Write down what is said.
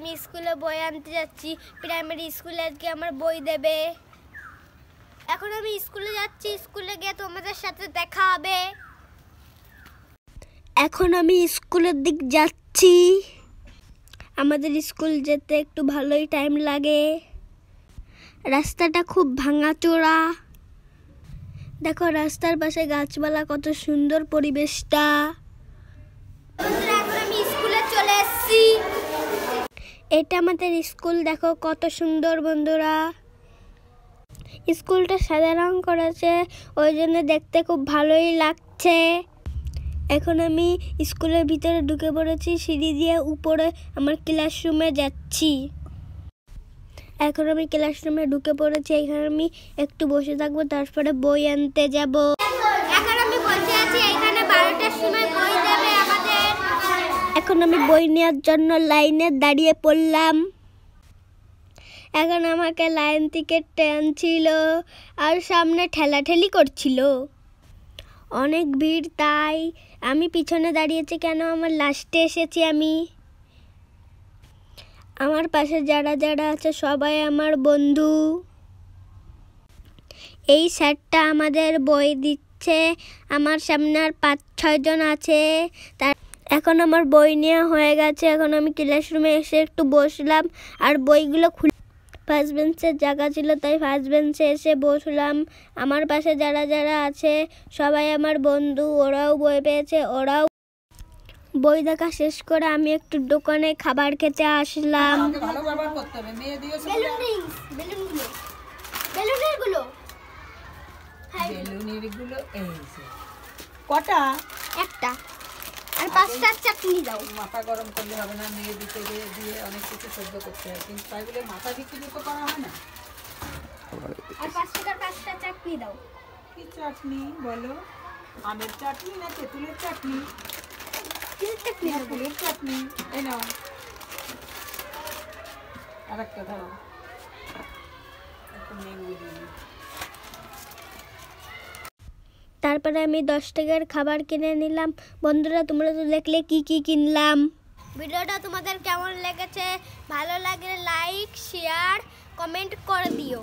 আমি স্কুলে বই আনতে যাচ্ছি। প্রাইমারি স্কুলে আজকে আমার বই দেবে। এখন আমি স্কুলে যাচ্ছি, স্কুলে গিয়ে তোমাদের সাথে দেখা হবে। এখন আমি স্কুলের দিক যাচ্ছি। আমাদের স্কুল যেতে একটু ভালোই টাইম লাগে। রাস্তাটা খুব ভাঙাচোরা। দেখো রাস্তার পাশে গাছপালা, কত সুন্দর পরিবেশটা। এখন আমি স্কুলে চলে এসেছি। এটা আমাদের স্কুল, দেখো কত সুন্দর বন্ধুরা। স্কুলটা সাদা রং করেছে, ওই জন্য দেখতে খুব ভালোই লাগছে। এখন আমি স্কুলের ভিতরে ঢুকে পড়েছি, সিঁড়ি দিয়ে উপরে আমার ক্লাসরুমে যাচ্ছি। এখন আমি ক্লাসরুমে ঢুকে পড়েছি। এখানে আমি একটু বসে থাকবো, তারপরে বই আনতে যাব। এখন আমি বসে আছি, এখানে 12টার সময় বই দেবে আমাদের। এখন আমি বই নেওয়ার জন্য লাইনে দাঁড়িয়ে পড়লাম। এখন আমাকে লাইন থেকে টানছিল আর সামনে ঠেলাঠেলি করছিল। অনেক ভিড়, তাই আমি পিছনে দাঁড়িয়েছি। কেন আমার লাস্টে এসেছি আমি। আমার পাশে যারা যারা আছে সবাই আমার বন্ধু। এই স্যারটা আমাদের বই দিচ্ছে। আমার সামনে আর 5-6 জন আছে। এখন আমার বই নেওয়া হয়ে গেছে। এখন আমি ক্লাসরুমে এসে একটু বসলাম আর বইগুলো খুলে ফার্স্ট বেঞ্চের জায়গা ছিল, তাই ফার্স্ট বেঞ্চে এসে বসলাম। আমার পাশে যারা যারা আছে সবাই আমার বন্ধু, ওরাও বই পেয়েছে। ওরাও বই দেখা শেষ করে আমি একটু দোকানে খাবার খেতে আসলাম। কটা? একটা আর 5টা চাটনি দাও। মাথা গরম করলে হবে না, মেয়ে দিতে দিয়ে অনেক কিছু সহ্য করতে হয়, কিন্তু তাই বলে মাথা বিক্রি তো করা হয় না। আর 5 টাকার 5টা চাটনি দাও। কি চাটনি বলো? আমের চাটনি না তেঁতুলের চাটনি? ফুলের চাটনি। এই নাও আর একটা ধরো। তারপরে আমি 10 টাকার খাবার কিনে নিলাম। বন্ধুরা তোমরা তো দেখলে কি কি কিনলাম। ভিডিওটা তোমাদের কেমন লেগেছে? ভালো লাগলে লাইক, শেয়ার, কমেন্ট করে দিও।